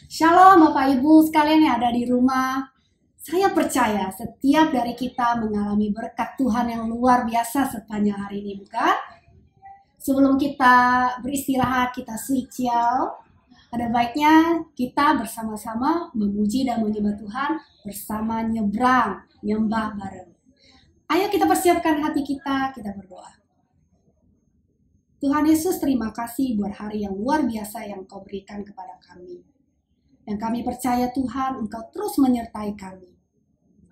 Shalom Bapak Ibu sekalian yang ada di rumah. Saya percaya setiap dari kita mengalami berkat Tuhan yang luar biasa sepanjang hari ini, bukan? Sebelum kita beristirahat, kita switch out, ada baiknya kita bersama-sama memuji dan menyembah Tuhan bersama nyembah bareng. Ayo kita persiapkan hati kita berdoa. Tuhan Yesus, terima kasih buat hari yang luar biasa yang Kau berikan kepada kami. Dan kami percaya Tuhan, Engkau terus menyertai kami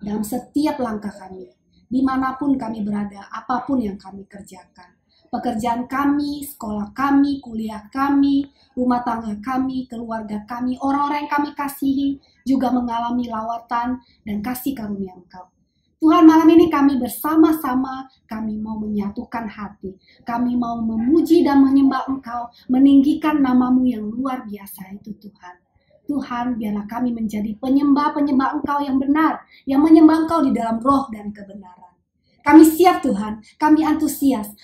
dalam setiap langkah kami, dimanapun kami berada, apapun yang kami kerjakan. Pekerjaan kami, sekolah kami, kuliah kami, rumah tangga kami, keluarga kami, orang-orang yang kami kasihi juga mengalami lawatan dan kasih karunia Engkau. Tuhan, malam ini kami bersama-sama, kami mau menyatukan hati. Kami mau memuji dan menyembah Engkau, meninggikan nama-Mu yang luar biasa itu Tuhan. Tuhan, biarlah kami menjadi penyembah-penyembah Engkau yang benar, yang menyembah Engkau di dalam roh dan kebenaran. Kami siap Tuhan, kami antusias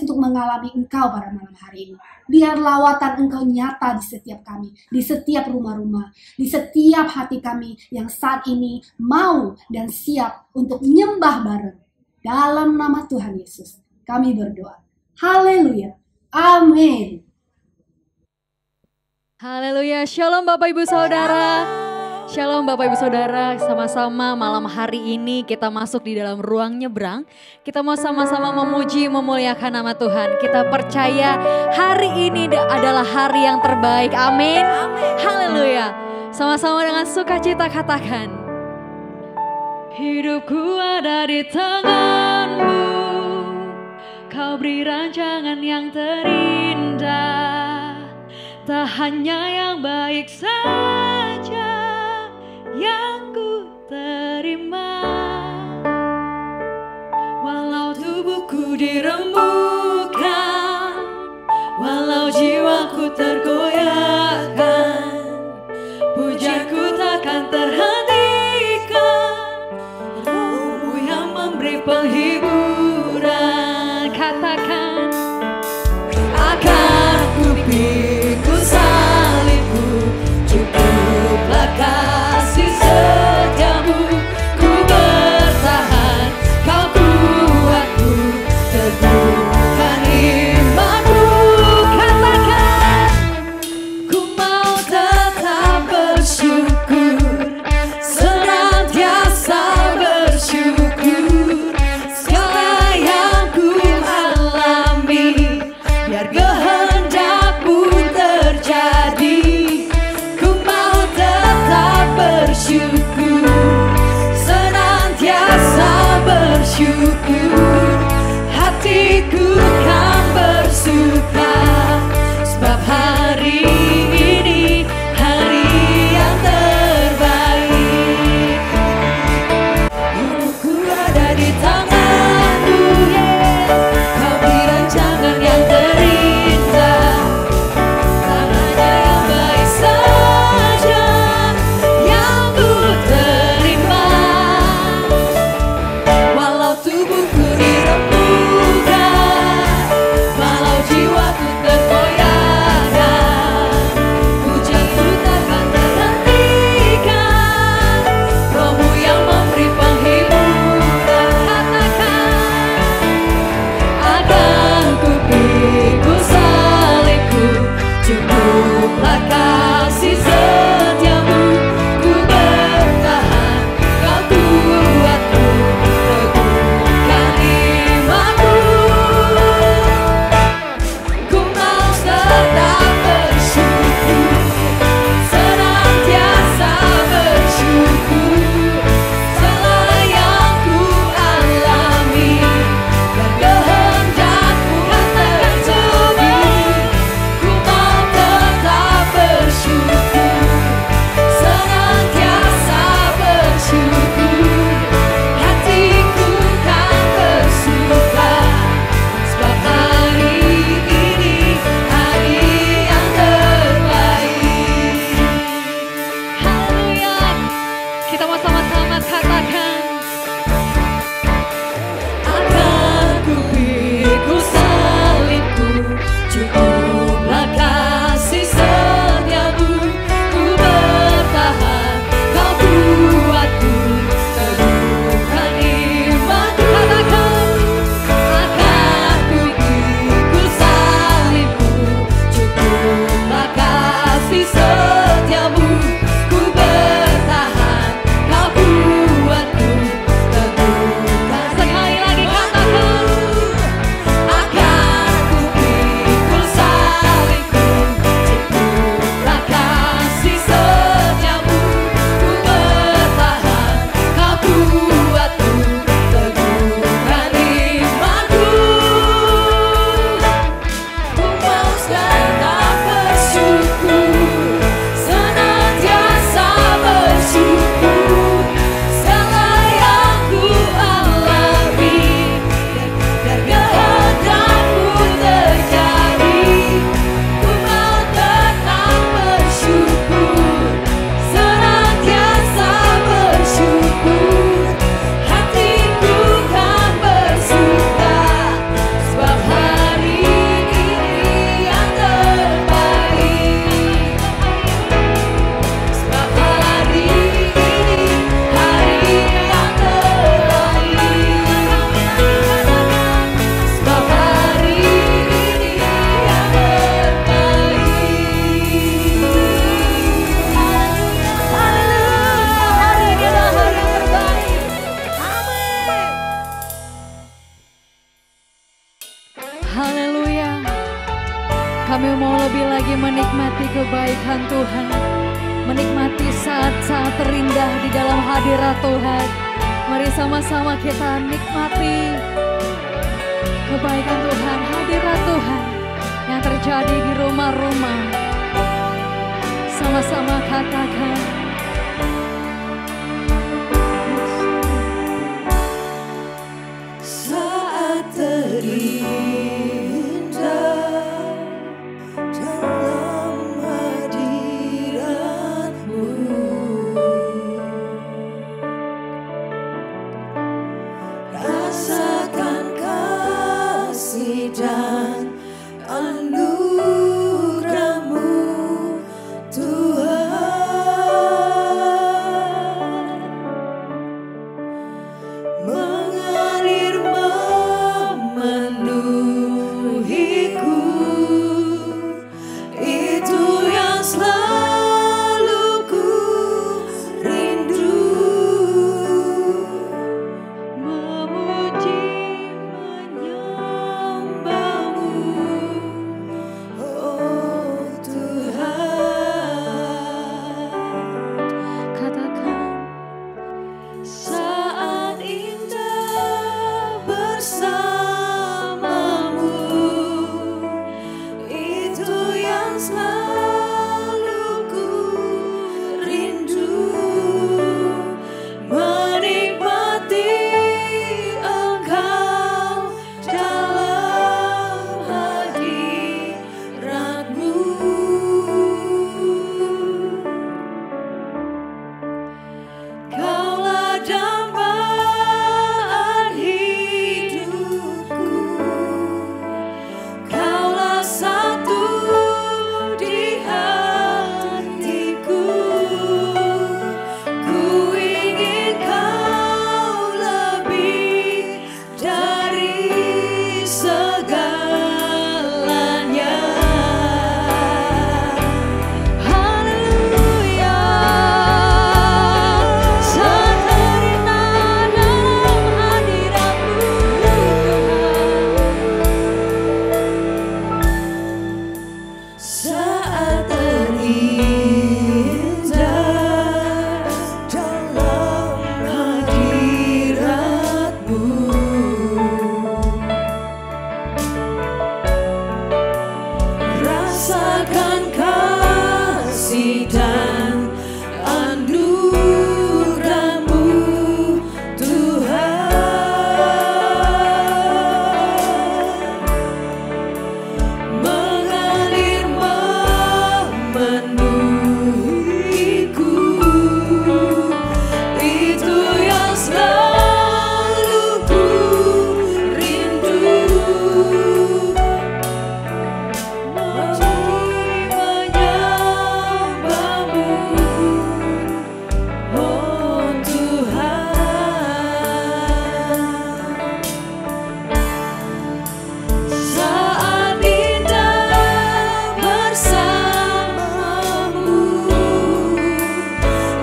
untuk mengalami Engkau pada malam hari ini. Biar lawatan Engkau nyata di setiap kami, di setiap rumah-rumah, di setiap hati kami yang saat ini mau dan siap untuk menyembah bareng. Dalam nama Tuhan Yesus, kami berdoa. Haleluya. Amin. Haleluya. Shalom Bapak Ibu Saudara. Shalom Bapak Ibu Saudara, sama-sama malam hari ini kita masuk di dalam ruang nyebrang. Kita mau sama-sama memuji, memuliakan nama Tuhan. Kita percaya hari ini adalah hari yang terbaik. Amin. Haleluya. Sama-sama dengan sukacita katakan. Hidupku ada di tangan-Mu, Kau beri rancangan yang terindah. Tak hanya yang baik saja yang ku terima, walau tubuhku dirembukan, walau jiwaku tergoyahkan, pujaanku takkan terhentikan, Roh-Mu yang memberi penghiburan. Katakan, akan ku pikul salibku, cukuplah kasih setiamu, ku bertahan, Kau kuatku, teguhkan imanku. Katakan, ku mau tetap bersyukur, senantiasa bersyukur, segala yang ku alami, biar kehendak-Mu terjadi. Ku mau tetap bersyukur, senantiasa bersyukur, hatiku kan bersuka, sebab hari ini hari yang terbaik. Hidupku ada di tangan-Mu, Kau beri rancangan yang terindah. Tak hanya yang baik saja yang ku terima, walau tubuhku dirembukan, walau jiwaku tergoyahkan, pujaanku takkan terhentikan, Roh-Mu yang memberi penghiburan. Katakan, akan ku pikul salibku, cukuplah kasih setiamu, ku bertahan, Kau kuatku, teguhkan imanku. Ku mau tetap bersyukur, senantiasa bersyukur, segala yang ku alami, dan kehendak-Mu terjadi. Ku mau tetap bersyukur, kebaikan Tuhan, menikmati saat-saat terindah di dalam hadirat Tuhan. Mari sama-sama kita nikmati kebaikan Tuhan, hadirat Tuhan yang terjadi di rumah-rumah. Sama-sama katakan, saat terindah dalam hadirat-Mu, rasakan kasih dan anugerah-Mu, Tuhan, mengalir memenuhiku. Itu yang selalu ku rindu, memuji menyembah-Mu, oh Tuhan. katakan, Saat indah bersama-Mu, itu yang selalu ku rindu, menikmati Engkau dalam hadirat-Mu. Kaulah dambaan hidupku, Kaulah satu di hatiku. Ku ingin Kau lebih dari segalanya. Haleluya. Saat terindah dalam hadirat-Mu, saat terindah dalam hadirat-Mu, rasakan kasih dan anugerah-Mu, Tuhan, mengalir memenuhiku. Itu yang selalu ku rindu, menyembah-Mu, oh Tuhan. Saat indah bersama-Mu,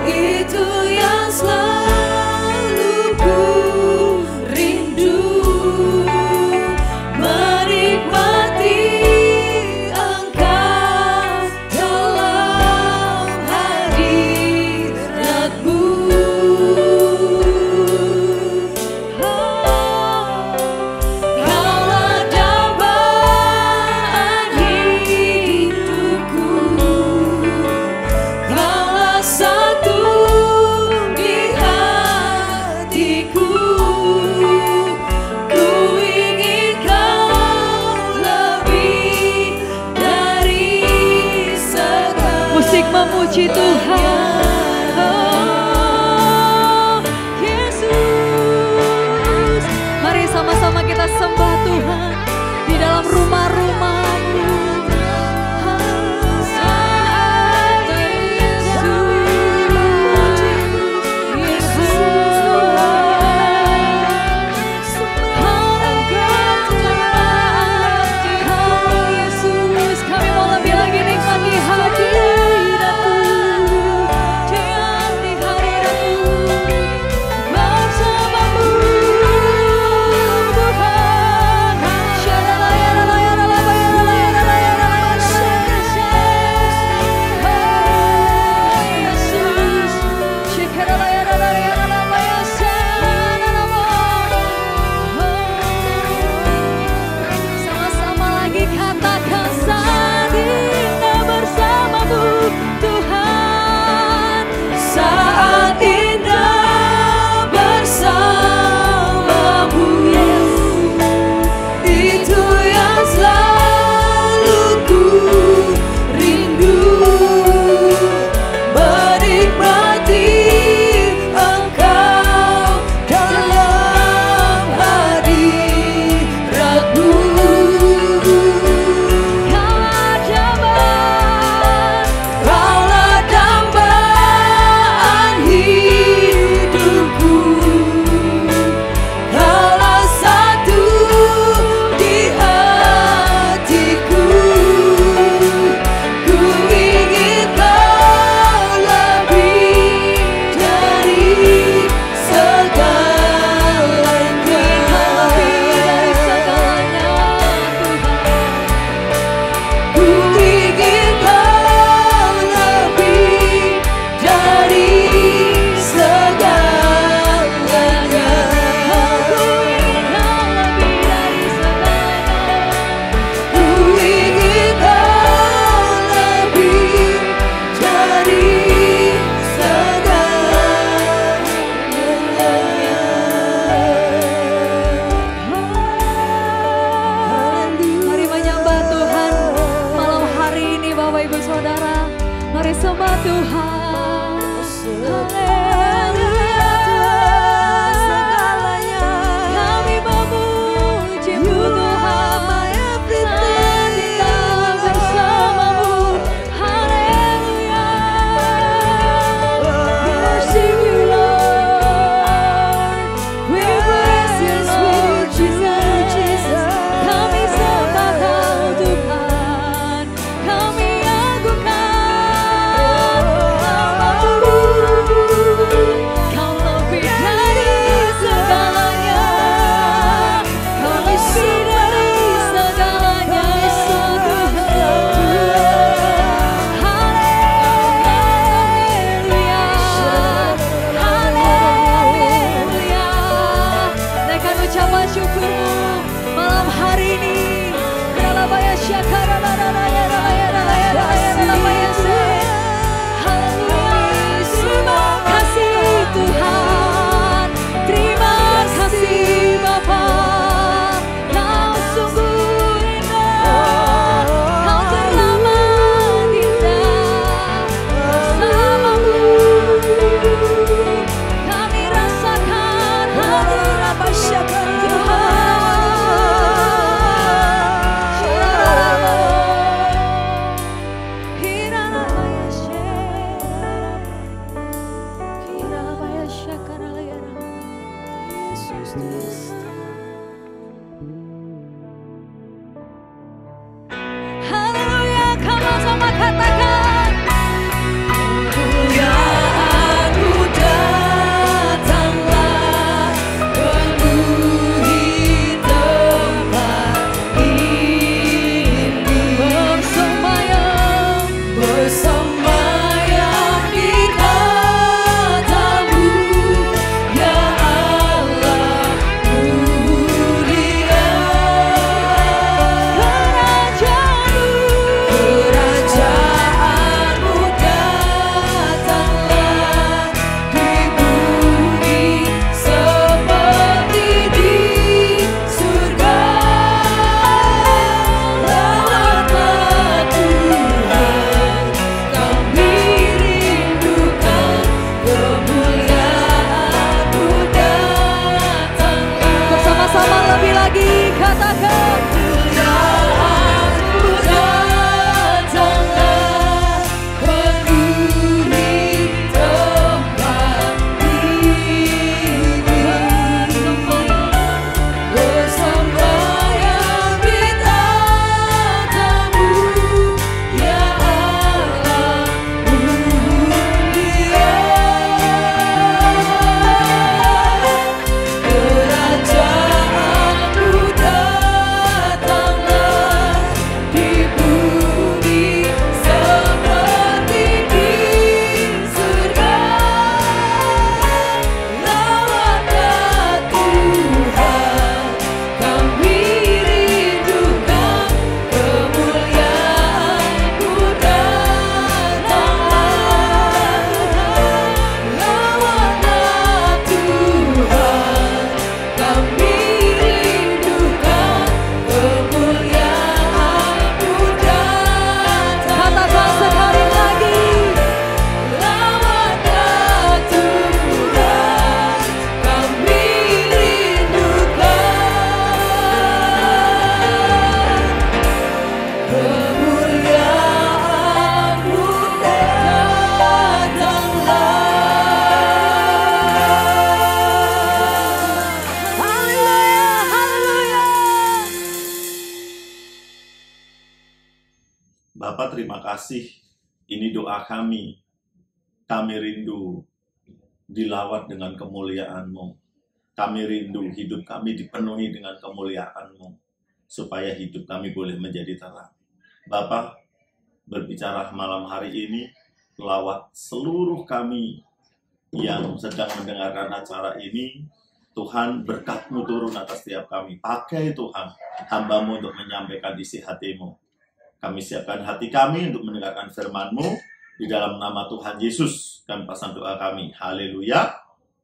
itu yang selalu ku rindu, menikmati Engkau dalam hadirat-Mu. Kaulah dambaan hidupku, Kaulah satu di hatiku. Ku ingin Kau lebih dari segalanya. musik memuji Tuhan. Oh, Yesus, mari sama-sama kita sembah Tuhan di dalam rumah-rumah-Mu. Saat indah Yesus, Kau Yesus, kami mau lebih lagi nikmati hadirat-Mu. Mari sembah Tuhan. Haleluya, segalanya Kami memuji-Mu Tuhan. Saat tinggal bersama-Mu. Haleluya. We worship You Lord. We bless You Lord Jesus. Kami sembah Kau Tuhan. Kami agungkan namamu. Kau lebih dari segalanya. Kau lebih dari segalanya. Haleluya. Haleluya. Naikkan ucapan syukurmu malam hari ini. Ralabaya syakara ralaya ralaya ralaya ralaya ralaya se. Haleluya. Terima kasih Tuhan. Terima kasih Bapa. Kau sungguh indah. Kau teramat indah. Bersama-Mu kami rasakan hadirat Haleluya, kamu sama katakan. kemuliaan-Mu datanglah, penuhi tempat ini. Bersemayam Bersemayam di kata-Mu, ya Allah mulia. Kerajaanmu datanglah di bumi seperti di surga. Lawatlah Tuhan, kami rindukan kemuliaan-Mu datanglah. bersama-sama lebih lagi katakan. Kemuliaan-Mu datanglah, penuhi tempat ini. Bersemayam di tata-Mu, ya Allah mulia. Kerajaan-Mu datanglah di bumi seperti di surga. Lawatlah Tuhan, kami rindukan kemuliaan-Mu datanglah. Lawatlah Tuhan, kami rindukan kemuliaan-Mu datanglah. Katakan sekali lagi. Lawatlah Tuhan, kami rindukan kemuliaan-Mu datanglah. Haleluya, haleluya. Bapak, terima kasih. Ini doa kami. Kami rindu dilawat dengan kemuliaan-Mu. Kami rindu hidup kami dipenuhi dengan kemuliaan-Mu. Supaya hidup kami boleh menjadi terang. Bapak, berbicara malam hari ini, lawat seluruh kami yang sedang mendengarkan acara ini. Tuhan, berkat-Mu turun atas setiap kami. Pakai Tuhan, hamba-Mu untuk menyampaikan isi hati-Mu. Kami siapkan hati kami untuk mendengarkan firman-Mu. Di dalam nama Tuhan Yesus, kami pasang doa kami. Haleluya.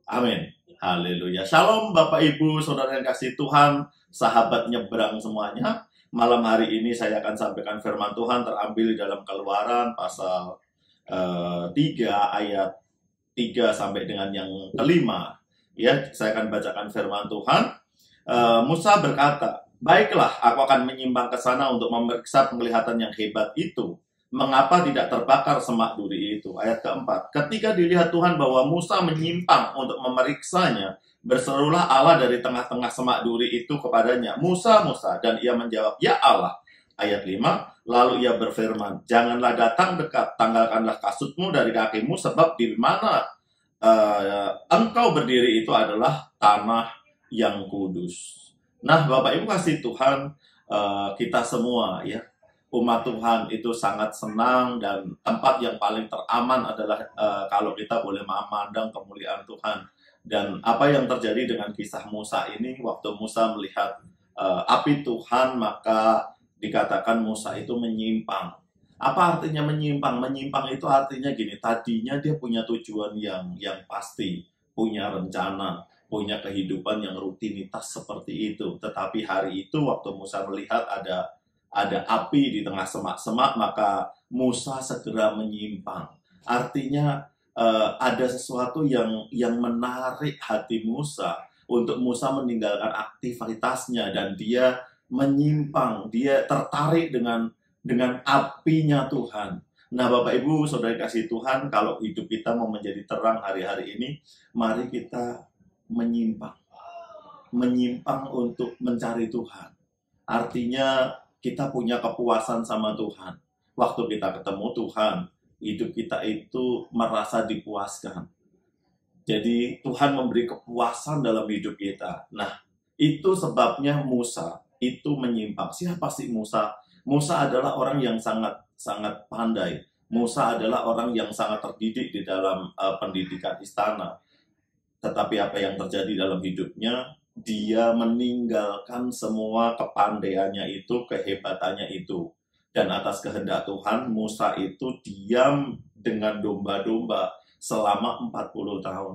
Amin. Haleluya. Shalom Bapak Ibu, Saudara yang kasih Tuhan, sahabat nyebrang semuanya. Malam hari ini saya akan sampaikan firman Tuhan terambil di dalam Keluaran pasal 3 ayat 3 sampai dengan yang kelima. Ya, saya akan bacakan firman Tuhan. Musa berkata, "Baiklah, aku akan menyimpang ke sana untuk memeriksa penglihatan yang hebat itu. Mengapa tidak terbakar semak duri itu?" Ayat keempat, ketika dilihat Tuhan bahwa Musa menyimpang untuk memeriksanya, berserulah Allah dari tengah-tengah semak duri itu kepadanya, "Musa, Musa." Dan ia menjawab, "Ya Allah." Ayat 5, lalu ia berfirman, "Janganlah datang dekat, tanggalkanlah kasutmu dari kakimu, sebab di mana engkau berdiri itu adalah tanah yang kudus." Nah, Bapak Ibu kasih Tuhan, kita semua ya, umat Tuhan itu sangat senang, dan tempat yang paling teraman adalah kalau kita boleh memandang kemuliaan Tuhan. Dan apa yang terjadi dengan kisah Musa ini, waktu Musa melihat api Tuhan, maka dikatakan Musa itu menyimpang. Apa artinya menyimpang? Menyimpang itu artinya gini, tadinya dia punya tujuan yang pasti, punya rencana, punya kehidupan yang rutinitas seperti itu. Tetapi hari itu waktu Musa melihat ada api di tengah semak-semak, maka Musa segera menyimpang. Artinya ada sesuatu yang menarik hati Musa untuk Musa meninggalkan aktivitasnya, dan dia menyimpang, dia tertarik dengan apinya Tuhan. Nah, Bapak Ibu, Saudara kasih Tuhan, kalau hidup kita mau menjadi terang hari-hari ini, mari kita menyimpang untuk mencari Tuhan. Artinya kita punya kepuasan sama Tuhan. Waktu kita ketemu Tuhan, hidup kita itu merasa dipuaskan. Jadi Tuhan memberi kepuasan dalam hidup kita. Nah, itu sebabnya Musa itu menyimpang. Siapa sih Musa? Musa adalah orang yang sangat pandai. Musa adalah orang yang sangat terdidik di dalam pendidikan istana. Tetapi apa yang terjadi dalam hidupnya? Dia meninggalkan semua kepandaiannya itu, kehebatannya itu. Dan atas kehendak Tuhan, Musa itu diam dengan domba-domba selama 40 tahun.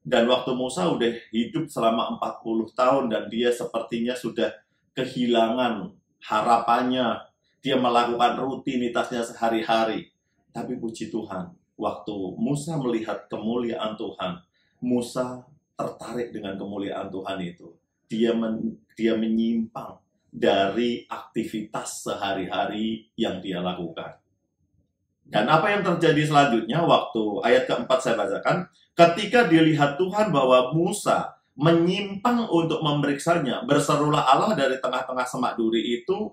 Dan waktu Musa udah hidup selama 40 tahun, dan dia sepertinya sudah kehilangan harapannya. Dia melakukan rutinitasnya sehari-hari. Tapi puji Tuhan, waktu Musa melihat kemuliaan Tuhan, Musa tertarik dengan kemuliaan Tuhan itu. Dia menyimpang dari aktivitas sehari-hari yang dia lakukan. Dan apa yang terjadi selanjutnya, waktu ayat keempat saya bacakan, ketika dilihat Tuhan bahwa Musa menyimpang untuk memeriksanya, berserulah Allah dari tengah-tengah semak duri itu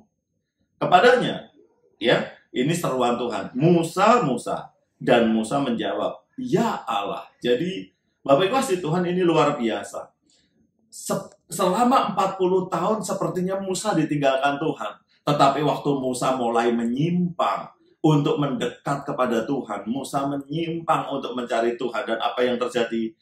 kepadanya. Ya, ini seruan Tuhan. "Musa, Musa." Dan Musa menjawab, "Ya Allah." Jadi, Bapak Ibu kasih Tuhan, ini luar biasa. Selama 40 tahun sepertinya Musa ditinggalkan Tuhan. Tetapi waktu Musa mulai menyimpang untuk mendekat kepada Tuhan, Musa menyimpang untuk mencari Tuhan. Dan apa yang terjadi?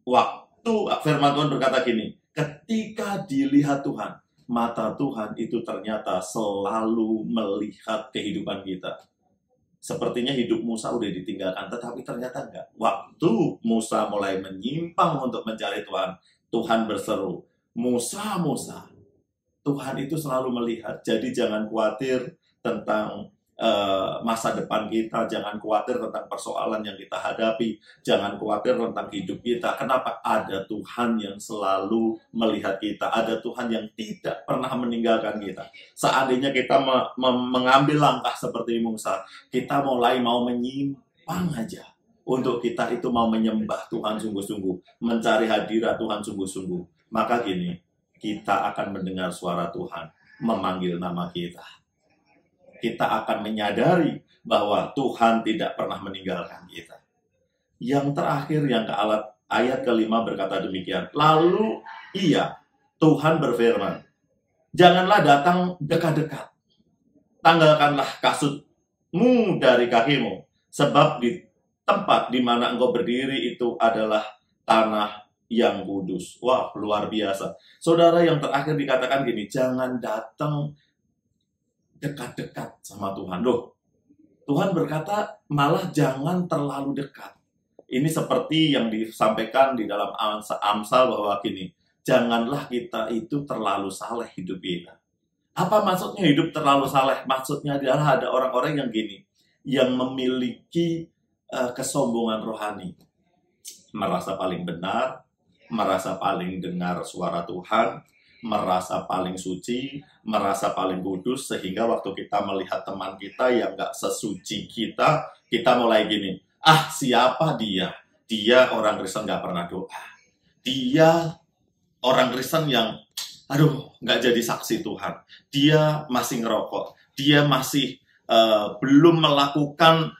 Waktu firman Tuhan berkata gini, ketika dilihat Tuhan, mata Tuhan itu ternyata selalu melihat kehidupan kita. Sepertinya hidup Musa udah ditinggalkan, tetapi ternyata enggak. Waktu Musa mulai menyimpang untuk mencari Tuhan, Tuhan berseru, "Musa, Musa." Tuhan itu selalu melihat. Jadi jangan khawatir tentang masa depan kita, jangan khawatir tentang persoalan yang kita hadapi, jangan khawatir tentang hidup kita. Kenapa? Ada Tuhan yang selalu melihat kita, ada Tuhan yang tidak pernah meninggalkan kita. Seandainya kita mengambil langkah seperti Musa, kita mulai mau menyimpang aja, untuk kita itu mau menyembah Tuhan sungguh-sungguh, mencari hadirat Tuhan sungguh-sungguh, maka gini, kita akan mendengar suara Tuhan memanggil nama kita. Kita akan menyadari bahwa Tuhan tidak pernah meninggalkan kita. Yang terakhir, yang ayat kelima berkata demikian. Lalu Tuhan berfirman, "Janganlah datang dekat-dekat. Tanggalkanlah kasutmu dari kakimu, sebab di tempat di mana engkau berdiri itu adalah tanah yang kudus." Wah, luar biasa. Saudara, yang terakhir dikatakan gini, jangan datang dekat-dekat sama Tuhan. Loh, Tuhan berkata malah jangan terlalu dekat. Ini seperti yang disampaikan di dalam Amsal bahwa gini, janganlah kita itu terlalu saleh hidup kita. Apa maksudnya hidup terlalu saleh? Maksudnya adalah ada orang-orang yang gini, yang memiliki kesombongan rohani. Merasa paling benar, merasa paling dengar suara Tuhan, merasa paling suci, merasa paling kudus, sehingga waktu kita melihat teman kita yang nggak sesuci kita mulai gini, ah siapa dia? Dia orang Kristen nggak pernah doa. Dia orang Kristen yang, aduh, nggak jadi saksi Tuhan. Dia masih ngerokok. Dia masih belum melakukan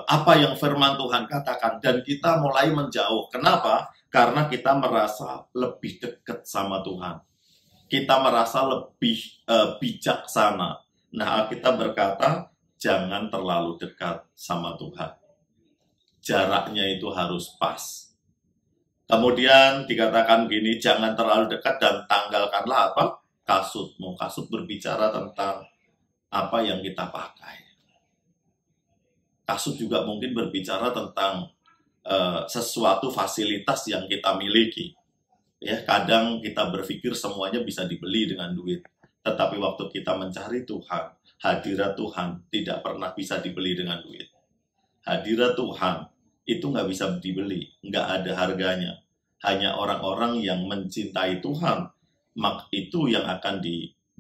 apa yang firman Tuhan katakan. Dan kita mulai menjauh. Kenapa? Karena kita merasa lebih dekat sama Tuhan. Kita merasa lebih bijaksana. Nah, kita berkata, jangan terlalu dekat sama Tuhan. Jaraknya itu harus pas. Kemudian dikatakan gini, jangan terlalu dekat dan tanggalkanlah apa? Kasutmu. Kasut berbicara tentang apa yang kita pakai. Kasut juga mungkin berbicara tentang sesuatu fasilitas yang kita miliki. Ya, kadang kita berpikir semuanya bisa dibeli dengan duit. Tetapi waktu kita mencari Tuhan, hadirat Tuhan tidak pernah bisa dibeli dengan duit. Hadirat Tuhan itu nggak bisa dibeli, nggak ada harganya. Hanya orang-orang yang mencintai Tuhan, itu yang akan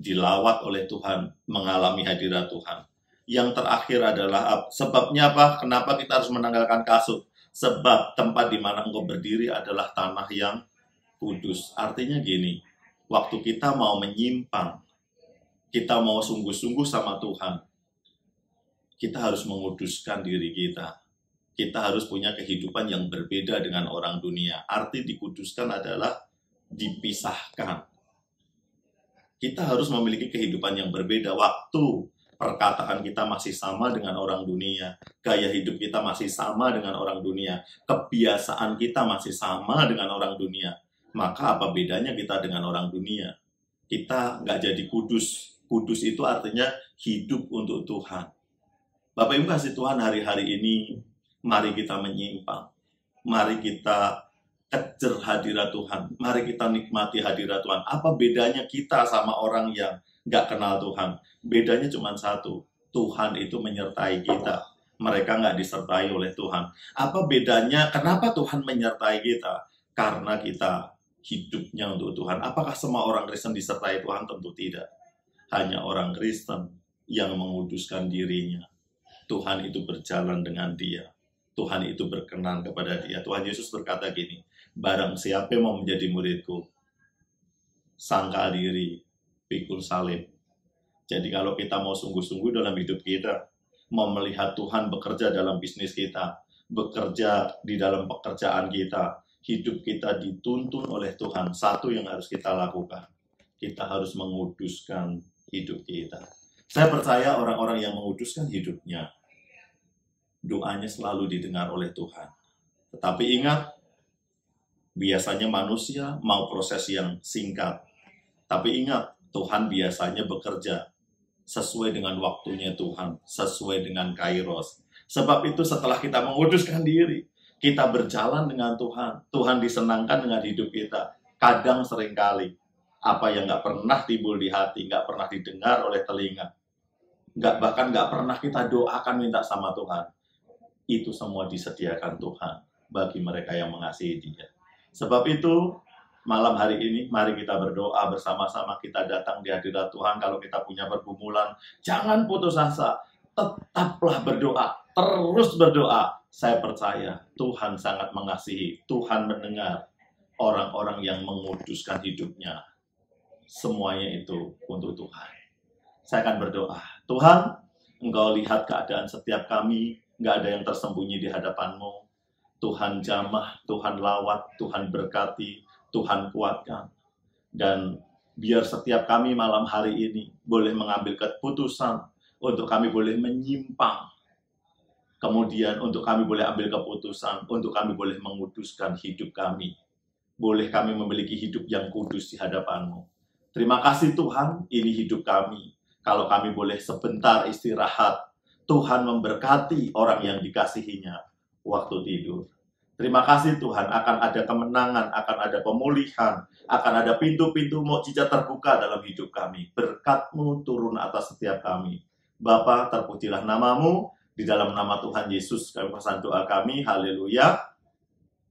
dilawat oleh Tuhan, mengalami hadirat Tuhan. Yang terakhir adalah, sebabnya apa? Kenapa kita harus menanggalkan kasut? Sebab tempat di mana engkau berdiri adalah tanah yang kudus. Artinya gini, waktu kita mau menyimpang, kita mau sungguh-sungguh sama Tuhan, kita harus menguduskan diri kita. Kita harus punya kehidupan yang berbeda dengan orang dunia. Arti dikuduskan adalah dipisahkan. Kita harus memiliki kehidupan yang berbeda. Waktu perkataan kita masih sama dengan orang dunia, gaya hidup kita masih sama dengan orang dunia, kebiasaan kita masih sama dengan orang dunia, maka apa bedanya kita dengan orang dunia? Kita nggak jadi kudus. Kudus itu artinya hidup untuk Tuhan. Bapak Ibu kasih Tuhan, hari-hari ini mari kita menyimpang, mari kita kejar hadirat Tuhan, mari kita nikmati hadirat Tuhan. Apa bedanya kita sama orang yang nggak kenal Tuhan? Bedanya cuma satu, Tuhan itu menyertai kita, mereka nggak disertai oleh Tuhan. Apa bedanya, kenapa Tuhan menyertai kita? Karena kita hidupnya untuk Tuhan. Apakah semua orang Kristen disertai Tuhan? Tentu tidak. Hanya orang Kristen yang menguduskan dirinya. Tuhan itu berjalan dengan dia. Tuhan itu berkenan kepada dia. Tuhan Yesus berkata gini, barang siapa mau menjadi muridku, sangkal diri, pikul salib. Jadi kalau kita mau sungguh-sungguh dalam hidup kita, mau melihat Tuhan bekerja dalam bisnis kita, bekerja di dalam pekerjaan kita, hidup kita dituntun oleh Tuhan, satu yang harus kita lakukan, kita harus menguduskan hidup kita. Saya percaya orang-orang yang menguduskan hidupnya, doanya selalu didengar oleh Tuhan. Tetapi ingat, biasanya manusia mau proses yang singkat. Tapi ingat, Tuhan biasanya bekerja sesuai dengan waktunya Tuhan, sesuai dengan kairos. Sebab itu setelah kita menguduskan diri, kita berjalan dengan Tuhan. Tuhan disenangkan dengan hidup kita. Kadang seringkali, apa yang nggak pernah timbul di hati, nggak pernah didengar oleh telinga, bahkan nggak pernah kita doakan minta sama Tuhan, itu semua disediakan Tuhan bagi mereka yang mengasihi Dia. Sebab itu, malam hari ini, mari kita berdoa bersama-sama, kita datang di hadirat Tuhan. Kalau kita punya pergumulan, jangan putus asa, tetaplah berdoa, terus berdoa. Saya percaya Tuhan sangat mengasihi, Tuhan mendengar orang-orang yang menguduskan hidupnya. Semuanya itu untuk Tuhan. Saya akan berdoa, Tuhan, Engkau lihat keadaan setiap kami, nggak ada yang tersembunyi di hadapan-Mu. Tuhan jamah, Tuhan lawat, Tuhan berkati, Tuhan kuatkan. Dan biar setiap kami malam hari ini boleh mengambil keputusan untuk kami boleh menyimpang. Kemudian untuk kami boleh ambil keputusan, untuk kami boleh menguduskan hidup kami. Boleh kami memiliki hidup yang kudus di hadapan-Mu. Terima kasih Tuhan, ini hidup kami. Kalau kami boleh sebentar istirahat, Tuhan memberkati orang yang dikasihinya waktu tidur. Terima kasih Tuhan, akan ada kemenangan, akan ada pemulihan, akan ada pintu-pintu mukjizat terbuka dalam hidup kami. Berkat-Mu turun atas setiap kami. Bapa, terpujilah nama-Mu, Di dalam nama Tuhan Yesus kami pesan doa kami. Haleluya.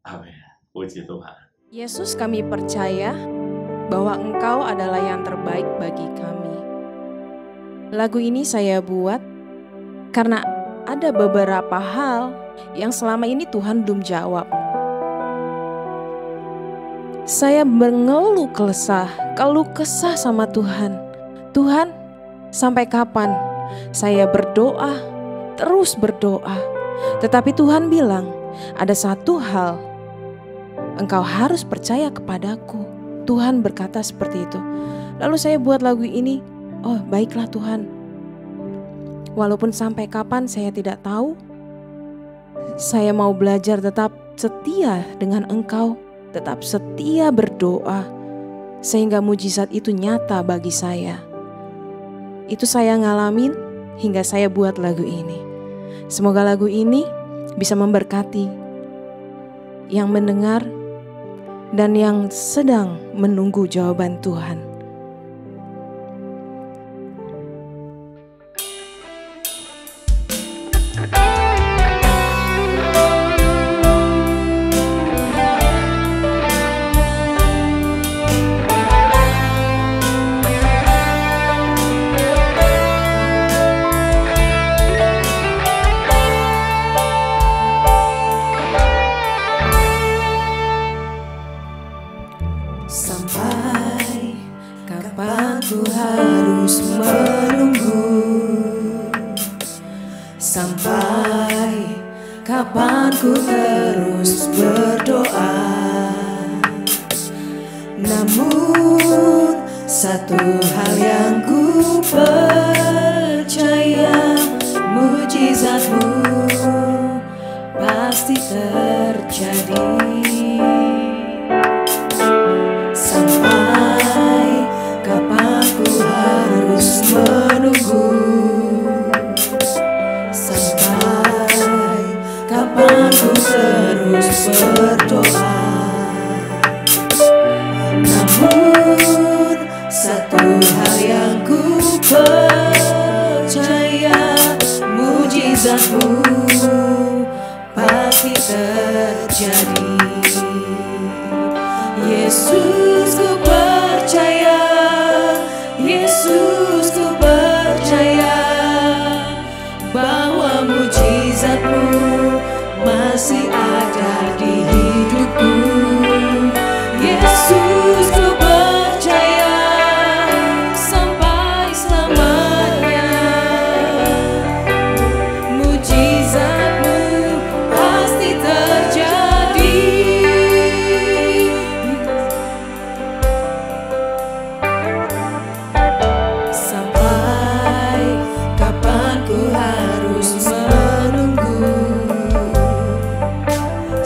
Amin. Puji Tuhan. Yesus, kami percaya bahwa Engkau adalah yang terbaik bagi kami. Lagu ini saya buat karena ada beberapa hal yang selama ini Tuhan belum jawab. Saya mengeluh keluh kesah sama Tuhan. Tuhan, sampai kapan saya berdoa, terus berdoa. Tetapi Tuhan bilang, ada satu hal, engkau harus percaya kepadaku. Tuhan berkata seperti itu. Lalu saya buat lagu ini, oh baiklah Tuhan. Walaupun sampai kapan saya tidak tahu, saya mau belajar tetap setia dengan engkau, tetap setia berdoa, sehingga mujizat itu nyata bagi saya. Itu saya ngalamin hingga saya buat lagu ini. Semoga lagu ini bisa memberkati yang mendengar dan yang sedang menunggu jawaban Tuhan. Sampai kapan ku harus menunggu? Sampai kapan ku terus berdoa? Namun satu hal yang ku percaya, mujizatmu pasti terjadi. Sampai kapan ku harus menunggu? Sampai kapan ku terus berdoa? Namun satu hal yang ku percaya, mujizatmu pasti terjadi. Yesus, ku percaya, Yesus, ku percaya bahwa mujizatmu masih ada di hidupku. Yesus, ku percaya sampai selamanya, mujizatmu pasti terjadi. Sampai kapan ku harus menunggu?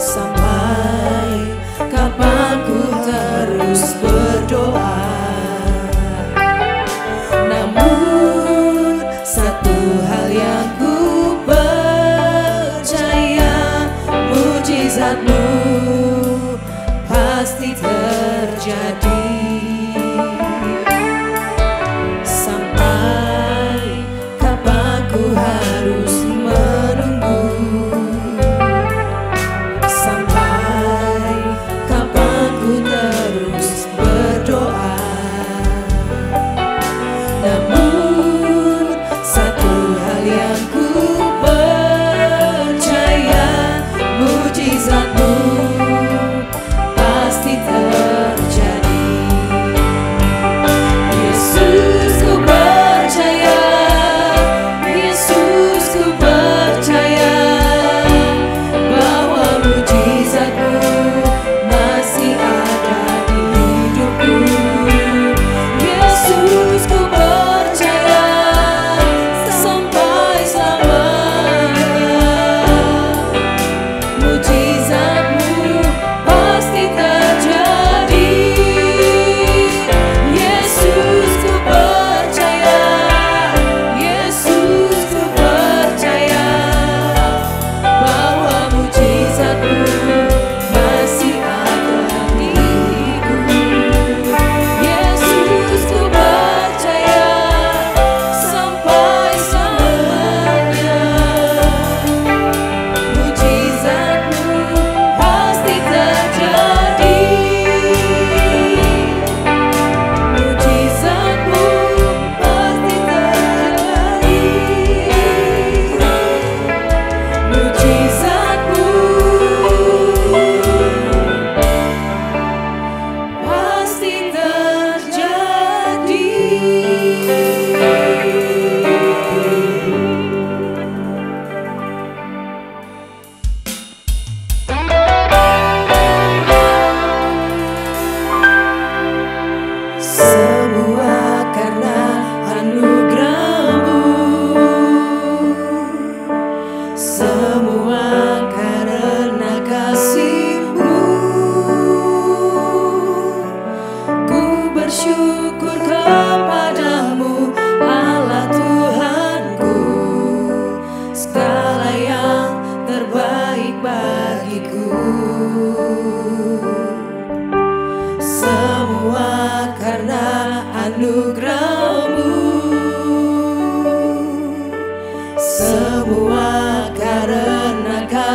Sampai kapan ku terus berdoa? Namun satu hal yang ku percaya, mujizatmu pasti terjadi. Sampai kapan ku harus menunggu? Sampai kapan ku terus berdoa? Namun satu hal yang ku percaya, mujizatmu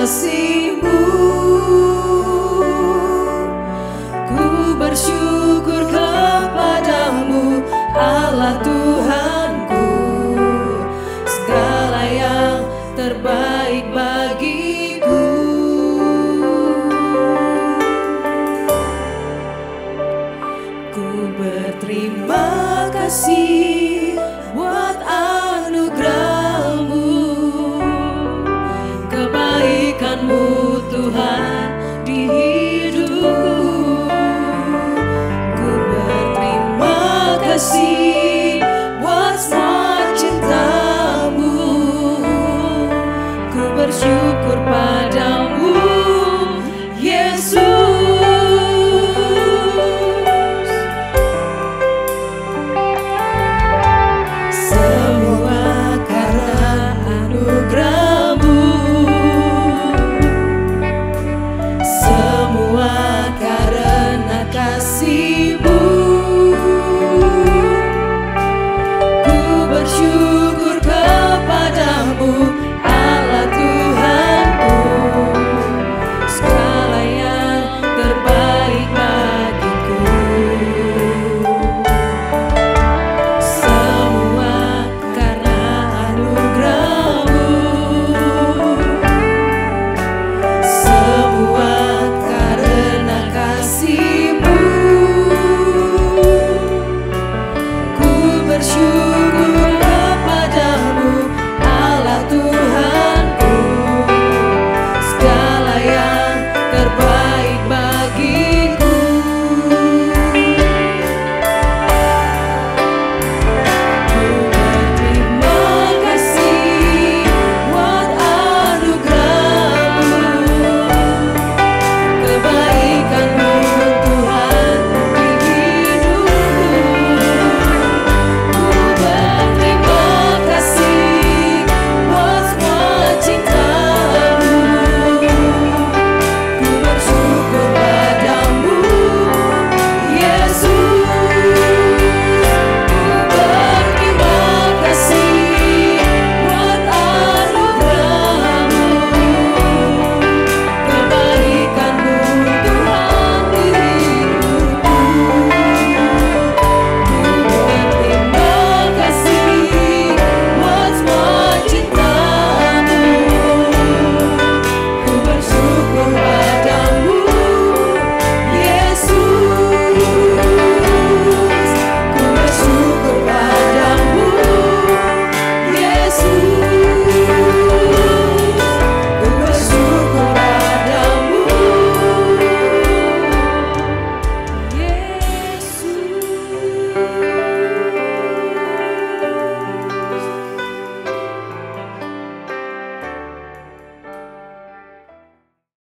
kasih-Mu. Ku bersyukur kepadamu, Allah Tuhanku, segala yang terbaik bagiku. Ku berterima kasih buat anugerah-Mu, kebaikan-Mu Tuhan.